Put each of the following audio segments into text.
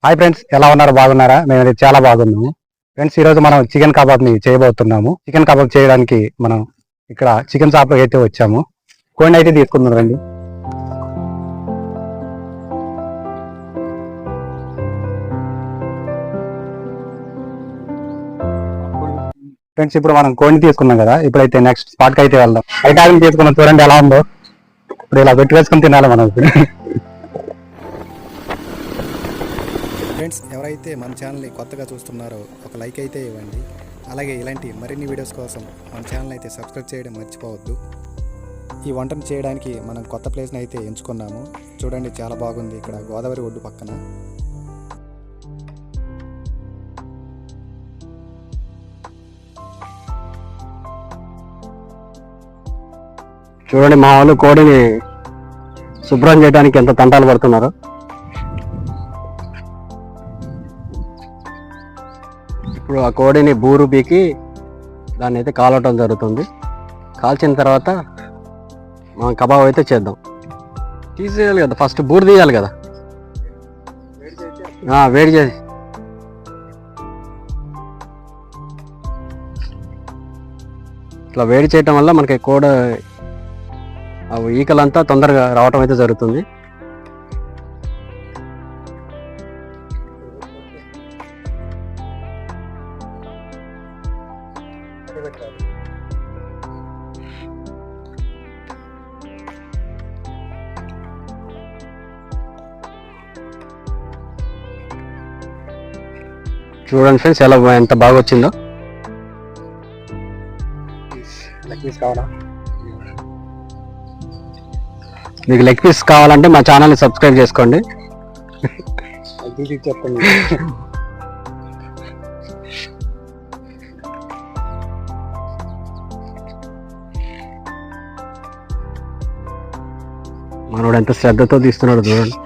Hi friends, ఎలా ఉన్నారు? బాగున్నారా? మేము చాలా బాగున్నాము ఫ్రెండ్స్. ఈ రోజు మనం చికెన్ కబాబ్ ని చేయబోతున్నాము. చికెన్ కబాబ్ చేయడానికి మనం ఇక్కడ చికెన్ షాప్ అయితే వచ్చాము. కోడిని అయితే తీసుకుందాం రండి. ఫ్రెండ్స్, ఇప్పుడు మనం కోడిని తీసుకున్నాం కదా, ఇప్పుడైతే నెక్స్ట్ స్పాట్ కి అయితే వెళ్దాం. ఐటాగం తీసుకున్నాం, చూడండి ఎలా ఉందో. ఇప్పుడు ఇలా పెట్టి వేసుకుని తినాలి మనం. ఫ్రెండ్స్, ఎవరైతే మన ఛానల్ని కొత్తగా చూస్తున్నారో ఒక లైక్ అయితే ఇవ్వండి. అలాగే ఇలాంటి మరిన్ని వీడియోస్ కోసం మన ఛానల్ అయితే సబ్స్క్రైబ్ చేయడం మర్చిపోవద్దు. ఈ వంటను చేయడానికి మనం కొత్త ప్లేస్ని అయితే ఎంచుకున్నాము. చూడండి, చాలా బాగుంది. ఇక్కడ గోదావరి ఒడ్డు పక్కన. చూడండి, మా వాళ్ళు కోడిని శుభ్రం చేయడానికి ఎంత తంటాలు పడుతున్నారు. ఇప్పుడు ఆ కోడిని బూరు పీకి దాన్ని అయితే కాలవటం జరుగుతుంది. కాల్చిన తర్వాత మనం కబాబ్ అయితే చేద్దాం. తీసేయాలి కదా, ఫస్ట్ బూరు తీయాలి కదా. వేడి చేసి ఇట్లా వేడి చేయటం వల్ల మనకి కోడి ఈకలంతా తొందరగా రావటం అయితే జరుగుతుంది. చూడండి ఫ్రెండ్స్, ఎంత బాగా వచ్చిందో. మీకు లెగ్ పీస్ కావాలంటే మా ఛానల్ని సబ్స్క్రైబ్ చేసుకోండి. చెప్పండి. మనోడు ఎంత శ్రద్ధతో తీస్తున్నాడు చూడండి.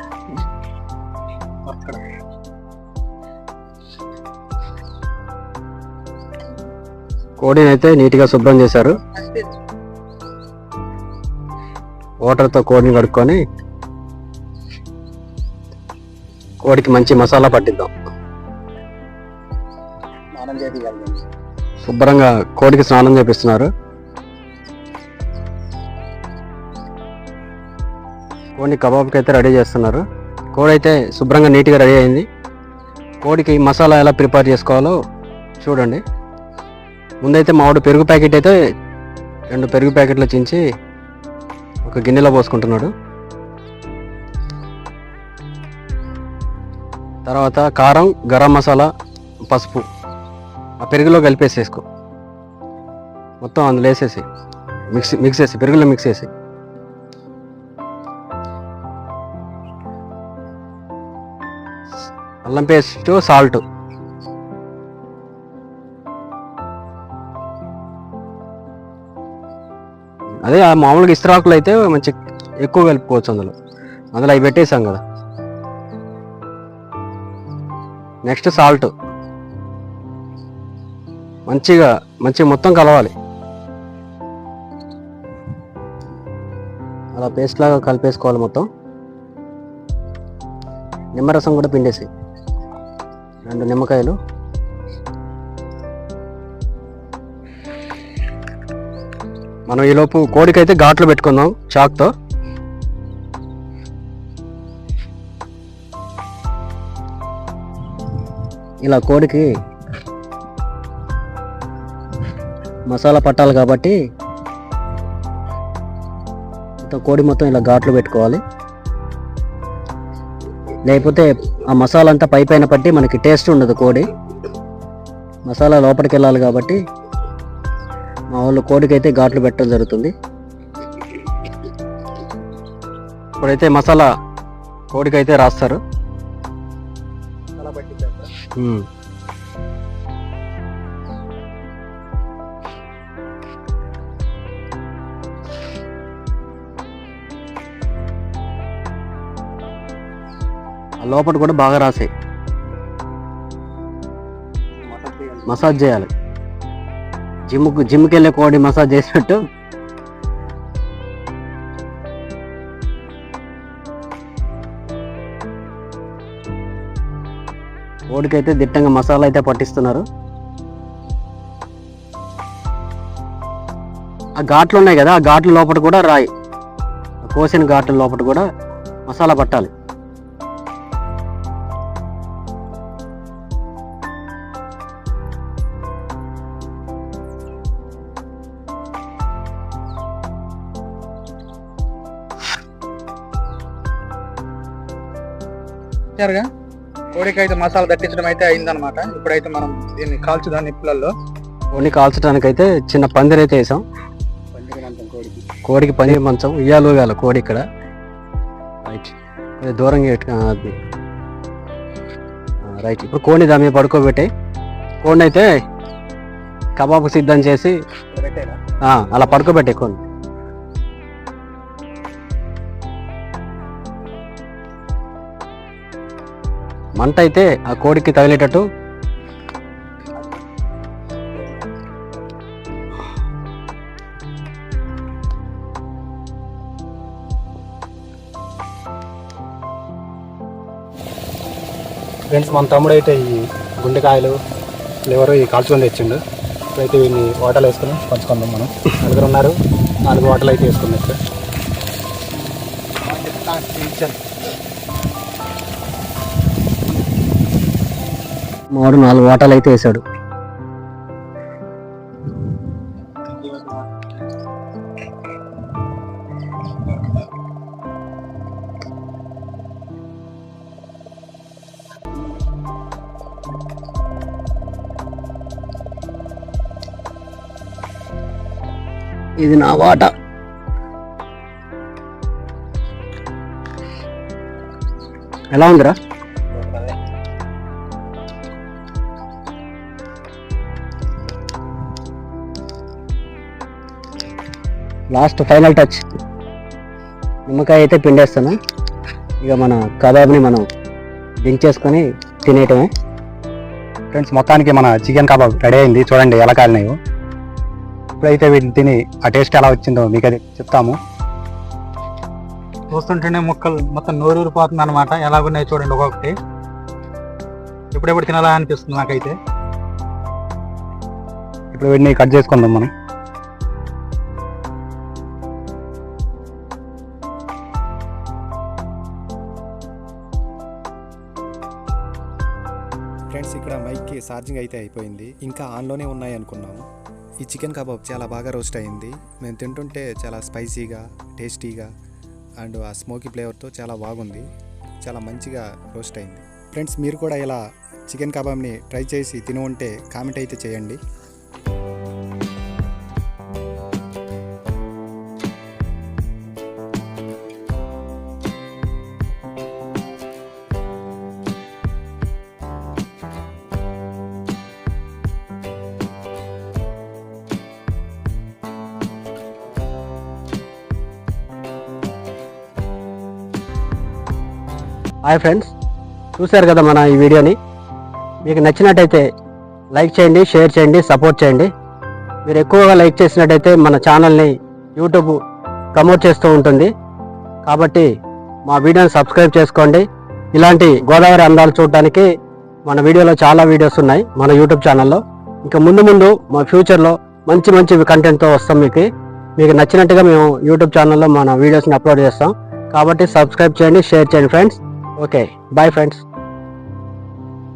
కోడిని అయితే నీట్గా శుభ్రం చేశారు. వాటర్తో కోడిని కడుక్కొని కోడికి మంచి మసాలా పట్టిద్దాం. శుభ్రంగా కోడికి స్నానం చేపిస్తున్నారు. కోడిని కబాబ్కి అయితే రెడీ చేస్తున్నారు. కోడి అయితే శుభ్రంగా నీట్గా రెడీ అయింది. కోడికి మసాలా ఎలా ప్రిపేర్ చేసుకోవాలో చూడండి. ముందైతే మావాడు పెరుగు ప్యాకెట్ అయితే 2 పెరుగు ప్యాకెట్లు చించి ఒక గిన్నెలో పోసుకుంటున్నాడు. తర్వాత కారం, గరం మసాలా, పసుపు ఆ పెరుగులో కలిపేసేసుకో. మొత్తం అందులో వేసేసి మిక్స్ చేసి పెరుగులో మిక్స్ చేసి అల్లం పేస్ట్, సాల్ట్, అదే మామూలుగా ఇస్త్రాకులు అయితే మంచి ఎక్కువ కలుపుకోవచ్చు. అందులో అవి పెట్టేసాం కదా. నెక్స్ట్ సాల్ట్ మంచిగా మొత్తం కలవాలి. అలా పేస్ట్ లాగా కలిపేసుకోవాలి మొత్తం. నిమ్మరసం కూడా పిండేసి 2 నిమ్మకాయలు. మనం ఈలోపు కోడికైతే ఘాట్లు పెట్టుకుందాం చాక్తో. ఇలా కోడికి మసాలా పట్టాలి కాబట్టి కోడి మొత్తం ఇలా ఘాట్లు పెట్టుకోవాలి. లేకపోతే ఆ మసాలా అంతా పైన పట్టి మనకి టేస్ట్ ఉండదు. కోడి మసాలా లోపలికి వెళ్ళాలి కాబట్టి మా వాళ్ళు కోడికైతే ఘాట్లు పెట్టడం జరుగుతుంది. ఇప్పుడైతే మసాలా కోడికైతే రాస్తారు. లోపల కూడా బాగా రాసాయి. మసాజ్ చేయాలి. జిమ్కి వెళ్ళే కోడి మసాజ్ చేసినట్టు కోడికైతే దిట్టంగా మసాలా అయితే పట్టిస్తున్నారు. ఆ ఘాట్లు ఉన్నాయి కదా, ఆ ఘాట్ల లోపల కూడా రాయి, కోసిన ఘాట్ల లోపల కూడా మసాలా పట్టాలి. కోడికి అయితే మసాలా దట్టించడం అయితే అయిందనమాట. ఇప్పుడైతే మనం దీన్ని కాల్చుదాం నిప్పులలో. కోడిని కాల్చడానికి అయితే చిన్న పందిరి అయితే వేసాం. కోడికి పందిరి మంచం ఉయ్యాలు కోడి ఇక్కడ రైట్, దూరంగా రైట్. ఇప్పుడు కోడిని దాని మీద పడుకోబెట్టి కోడిని అయితే కబాబు సిద్ధం చేసి అలా పడుకోబెట్టే కోడిని. మంట అయితే ఆ కోడికి తగిలేటట్టు ఫ్రెండ్స్, మన తమ్ముడు అయితే ఈ గుండెకాయలు లివర్ ఈ కాల్చుకొని తెచ్చిండు. ఇప్పుడైతే వీడిని వాటలు వేసుకుని పంచుకుందాం. మనం 4 ఉన్నారు, 4 వాటలు అయితే వేసుకుందాం. మాడు 4 వాటాలు అయితే వేసాడు. ఇది నా వాట. ఎలా ఉందిరా? లాస్ట్ ఫైనల్ టచ్, నిమ్మకాయ అయితే పిండేస్తాను. ఇక మన కబాబ్ని మనం దించేసుకొని తినేయటమే. ఫ్రెండ్స్, మొత్తానికి మన చికెన్ కబాబ్ రెడీ అయింది. చూడండి ఎలా కాలినాయో. ఇప్పుడైతే వీటిని తిని ఆ టేస్ట్ ఎలా వచ్చిందో మీకు అది చెప్తాము. చూస్తుంటేనే ముక్కలు మొత్తం నోరూరిపోతుంది అనమాట. ఎలాగున్నాయి చూడండి ఒక్కొక్కటి. ఎప్పుడెప్పుడు తినాలా అనిపిస్తుంది నాకైతే. ఇప్పుడు వీటిని కట్ చేసుకుందాం మనం. ఫ్రెండ్స్, ఇక్కడ మైక్కి ఛార్జింగ్ అయితే అయిపోయింది. ఇంకా ఆన్లోనే ఉన్నాయి అనుకున్నాము. ఈ చికెన్ కబాబ్ చాలా బాగా రోస్ట్ అయింది. మేము తింటుంటే చాలా స్పైసీగా, టేస్టీగా అండ్ ఆ స్మోకీ ఫ్లేవర్తో చాలా బాగుంది. చాలా మంచిగా రోస్ట్ అయింది. ఫ్రెండ్స్, మీరు కూడా ఇలా చికెన్ కబాబ్ని ట్రై చేసి తిని ఉంటే కామెంట్ అయితే చేయండి. హాయ్ ఫ్రెండ్స్, చూశారు కదా మన ఈ వీడియోని. మీకు నచ్చినట్టయితే లైక్ చేయండి, షేర్ చేయండి, సపోర్ట్ చేయండి. మీరు ఎక్కువగా లైక్ చేసినట్టయితే మన ఛానల్ని యూట్యూబ్ ప్రమోట్ చేస్తూ ఉంటుంది. కాబట్టి మా వీడియోని సబ్స్క్రైబ్ చేసుకోండి. ఇలాంటి గోదావరి అందాలు చూడడానికి మన వీడియోలో చాలా వీడియోస్ ఉన్నాయి మన యూట్యూబ్ ఛానల్లో. ఇంకా ముందు మా ఫ్యూచర్లో మంచి కంటెంట్తో వస్తాం. మీకు నచ్చినట్టుగా మేము యూట్యూబ్ ఛానల్లో మన వీడియోస్ని అప్లోడ్ చేస్తాం. కాబట్టి సబ్స్క్రైబ్ చేయండి, షేర్ చేయండి ఫ్రెండ్స్. Okay, bye friends.